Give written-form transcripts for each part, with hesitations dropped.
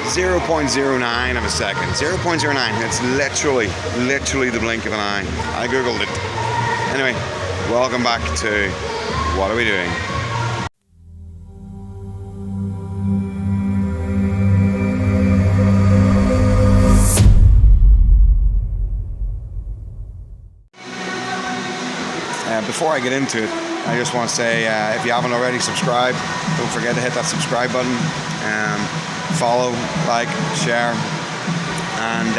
0.09 of a second. 0.09. It's literally the blink of an eye. I googled it. Anyway, welcome back to What Are We Doing? Before I get into it, I just want to say, if you haven't already subscribed, don't forget to hit that subscribe button. Follow, like, share, and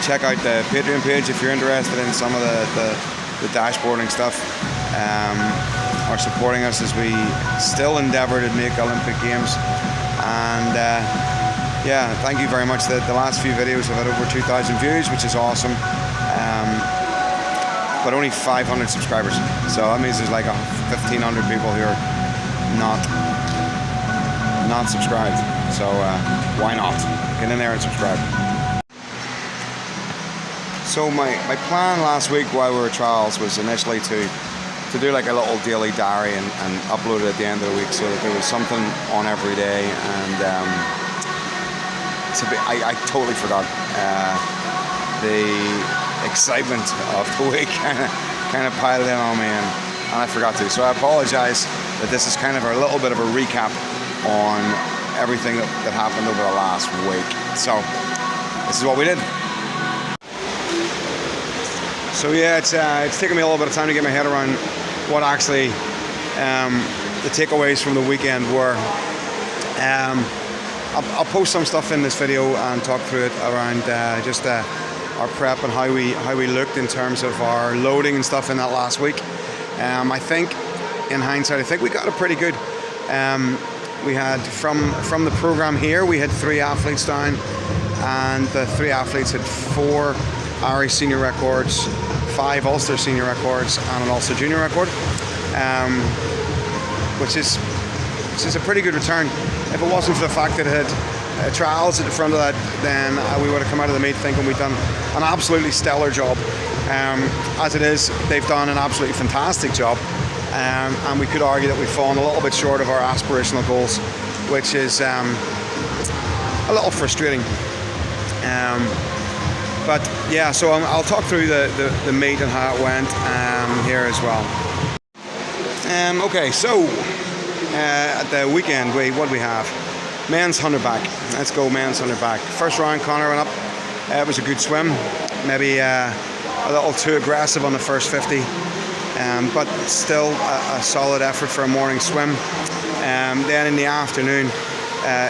check out the Patreon page if you're interested in some of the dashboarding stuff, or supporting us as we still endeavour to make Olympic Games. And yeah, thank you very much. The last few videos have had over 2,000 views, which is awesome. But only 500 subscribers, so that means there's like 1,500 people who are not subscribed. So why not get in there and subscribe? So my plan last week while we were trials was initially to do like a little daily diary and upload it at the end of the week, so that there was something on every day. And I totally forgot. The excitement of the week kind of piled in on me, and I forgot to. So I apologize that this is kind of a little bit of a recap on everything that happened over the last week. So this is what we did. So yeah, it's taken me a little bit of time to get my head around what actually the takeaways from the weekend were. I'll post some stuff in this video and talk through it around just our prep and how we looked in terms of our loading and stuff in that last week. I think, in hindsight, I think we got it pretty good. We had from the program here, we had 3 athletes down, and the 3 athletes had 4 Irish senior records, 5 Ulster senior records, and an Ulster junior record, which is a pretty good return. If it wasn't for the fact that it had trials at the front of that, then we would have come out of the meet thinking we'd done an absolutely stellar job. As it is, they've done an absolutely fantastic job, and we could argue that we've fallen a little bit short of our aspirational goals, which is a little frustrating. But yeah, so I'll talk through the meet and how it went here as well. Okay, so at the weekend, what do we have? Men's 100 back. Let's go men's 100 back. First round, Conor went up. It was a good swim. Maybe a little too aggressive on the first 50, but still a solid effort for a morning swim. Then in the afternoon,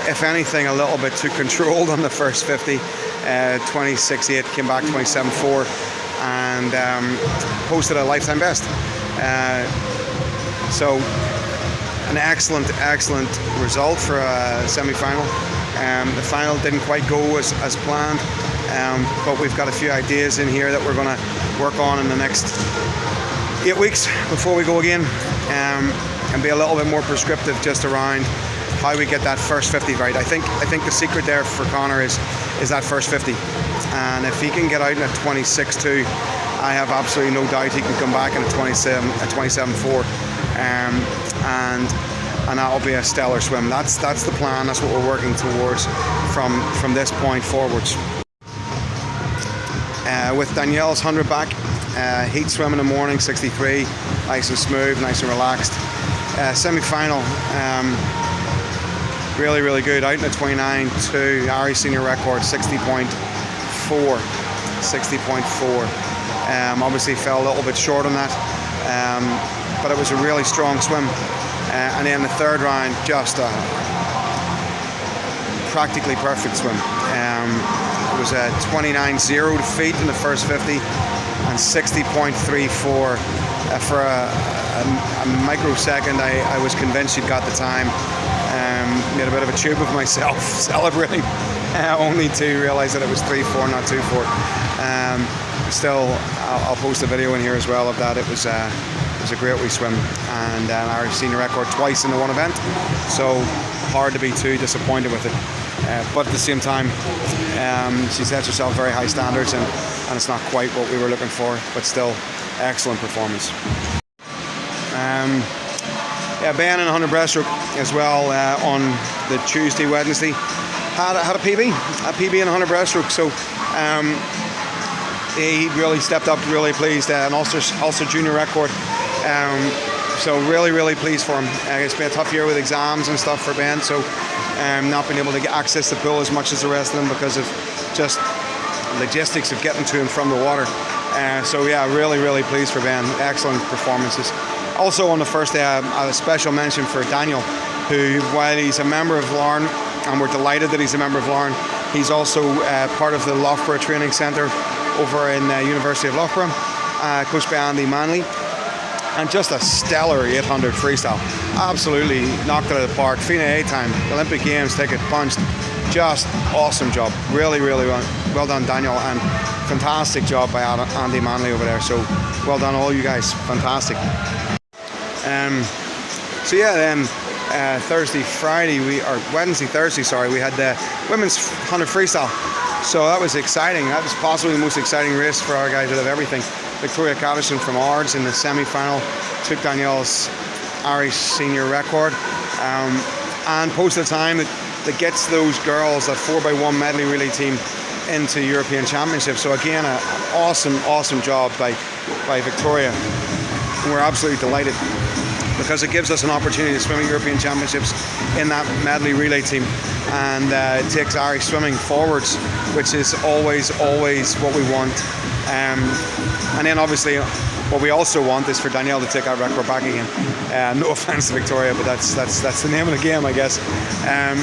if anything, a little bit too controlled on the first 50. 26.8, came back 27.4, and posted a lifetime best. So an excellent result for a semi-final. The final didn't quite go as planned, but we've got a few ideas in here that we're going to work on in the next 8 weeks before we go again, and be a little bit more prescriptive just around how we get that first 50 right. I think the secret there for Conor is that first 50, and if he can get out in a 26.2, I have absolutely no doubt he can come back in a 27.4, and that'll be a stellar swim. That's the plan. That's what we're working towards from this point forwards. With Danielle's 100 back, heat swim in the morning, 63, nice and smooth, nice and relaxed. Semi-final, really good, out in a 29.2, Irish senior record, 60.4. Obviously fell a little bit short on that, but it was a really strong swim. And then the third round, just a practically perfect swim. It was a 29.0 feet in the first 50, and 60.34 for a microsecond. I was convinced she'd got the time. Made a bit of a tube of myself celebrating, only to realise that it was 3.4, not 2.4. Still, I'll post a video in here as well of that. It was a great wee swim, and an Irish senior record twice in the one event, so hard to be too disappointed with it. But at the same time, she sets herself very high standards, and it's not quite what we were looking for, but still excellent performance. Yeah, Ben in 100 breaststroke as well on the Tuesday, Wednesday. had a PB in 100 breaststroke. So he really stepped up. Really pleased. An Ulster junior record. So really pleased for him. It's been a tough year with exams and stuff for Ben. So not being able to get access to the pool as much as the rest of them because of just logistics of getting to him from the water. So yeah, really pleased for Ben. Excellent performances. Also on the first day, a special mention for Daniel, who, while he's a member of Larne, and we're delighted that he's a member of Larne, he's also part of the Loughborough Training Centre over in University of Loughborough, coached by Andy Manley. And just a stellar 800 freestyle. Absolutely knocked it out of the park. FINA A time, Olympic Games ticket, punched. Just awesome job. Really well done, Daniel, and fantastic job by Andy Manley over there. So well done all you guys. Fantastic. So yeah, then Wednesday, Thursday, we had the women's 100 freestyle. So that was exciting. That was possibly the most exciting race for our guys out of everything. Victoria Catterson from Ards in the semi-final took Danielle's Irish senior record and posted a time that gets those girls, that 4x1 medley relay team, into European Championships. So again, an awesome job by Victoria. And we're absolutely delighted because it gives us an opportunity to swim at European Championships in that medley relay team, and it takes Irish swimming forwards, which is always what we want. And then obviously what we also want is for Danielle to take our record back again. No offense to Victoria, but that's the name of the game, I guess. And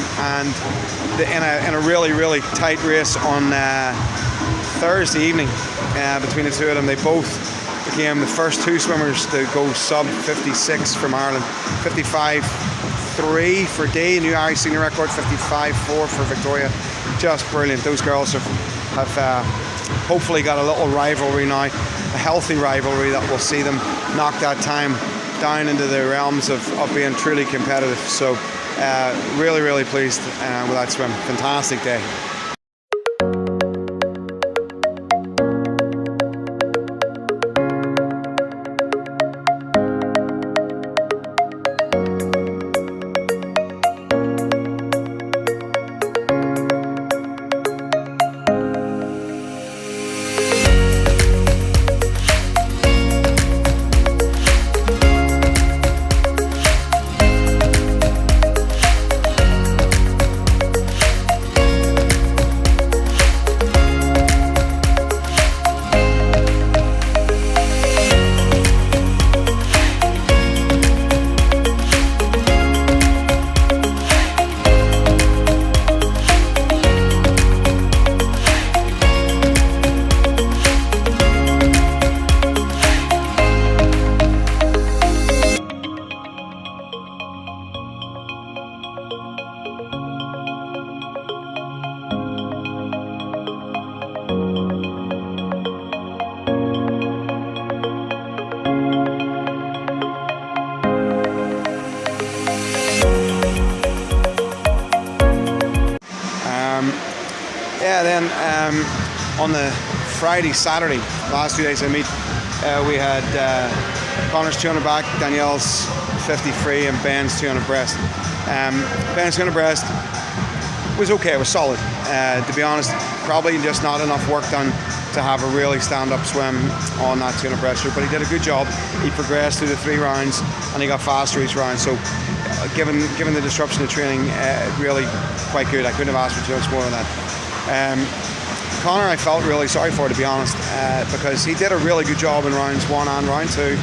in a really tight race on Thursday evening between the two of them, they both became the first two swimmers to go sub 56 from Ireland. 55.3 for Dee, new Irish senior record. 55.4 for Victoria. Just brilliant. Those girls have hopefully got a little rivalry now, a healthy rivalry that will see them knock that time down into the realms of being truly competitive. So really pleased with that swim. Fantastic day. On the Friday, Saturday, last 2 days of meet, we had Connor's 200 back, Danielle's 50 free, and Ben's 200 breast. Ben's 200 breast was okay, it was solid. To be honest, probably just not enough work done to have a really stand-up swim on that 200 breaststroke, but he did a good job. He progressed through the 3 rounds and he got faster each round. So given the disruption of training, really quite good. I couldn't have asked for too much more than that. Connor, I felt really sorry for, to be honest, because he did a really good job in rounds 1 and round 2,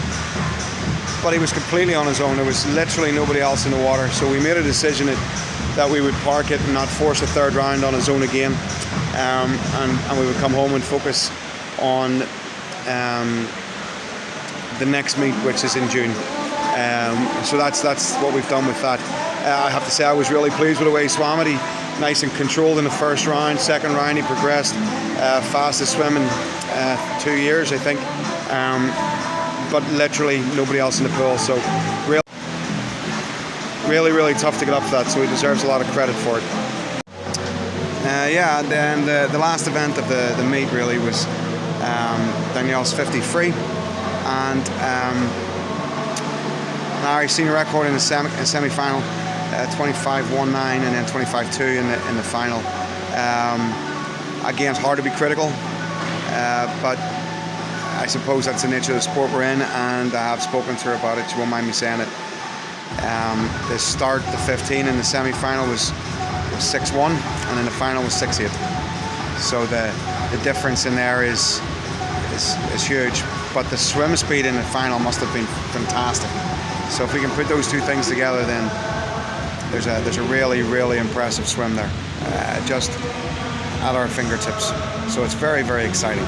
but he was completely on his own. There was literally nobody else in the water, so we made a decision that we would park it and not force a third round on his own again, and we would come home and focus on the next meet, which is in June. So that's what we've done with that. I have to say I was really pleased with the way he swam it. He nice and controlled in the first round. Second round he progressed, fastest swim in 2 years, I think, but literally nobody else in the pool, so really tough to get up to that, so he deserves a lot of credit for it. Yeah, and then the last event of the meet really was Danielle's 50 free, and an Irish senior record in the semi-final. 25.19 and then 25.2 in the final. Again, it's hard to be critical, but I suppose that's the nature of the sport we're in, and I have spoken to her about it. She won't mind me saying it. The start, the 15 in the semi-final was 6-1, and in the final was 6-8. So the difference in there is huge. But the swim speed in the final must have been fantastic. So if we can put those two things together, then there's a really, really impressive swim there, just at our fingertips. So it's very, very exciting.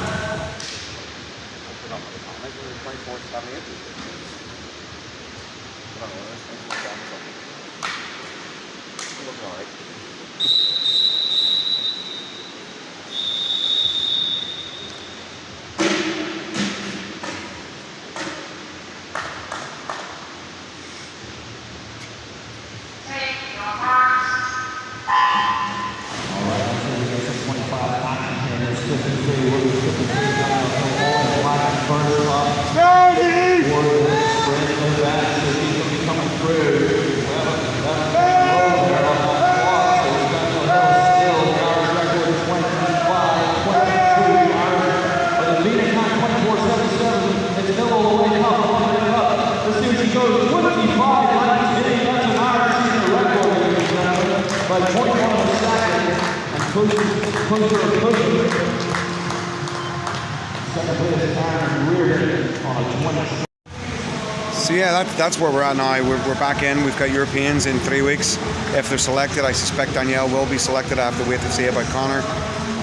So yeah, that's where we're at now. We're back in. We've got Europeans in 3 weeks. If they're selected, I suspect Danielle will be selected. I have to wait to see about Connor.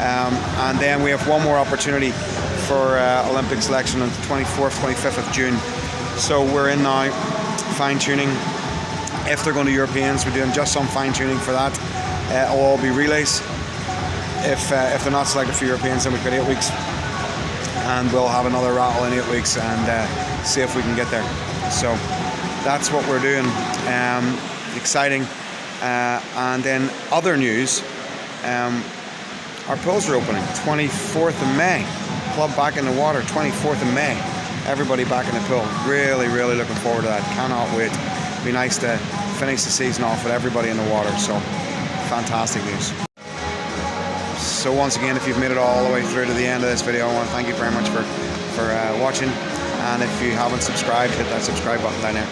And then we have one more opportunity for Olympic selection on the 24th, 25th of June. So we're in now, fine-tuning. If they're going to Europeans, we're doing just some fine-tuning for that. It'll all be relays. If they're not selected for Europeans, then we've got 8 weeks. And we'll have another rattle in 8 weeks and see if we can get there. So that's what we're doing. Exciting. And then other news, our pools are opening 24th of May. Club back in the water 24th of May. Everybody back in the pool. Really, really looking forward to that. Cannot wait. Be nice to finish the season off with everybody in the water. So fantastic news. So once again, if you've made it all the way through to the end of this video, I want to thank you very much for watching. And if you haven't subscribed, hit that subscribe button down there.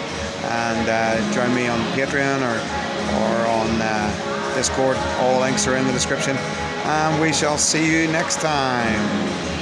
And join me on Patreon or on Discord. All the links are in the description. And we shall see you next time.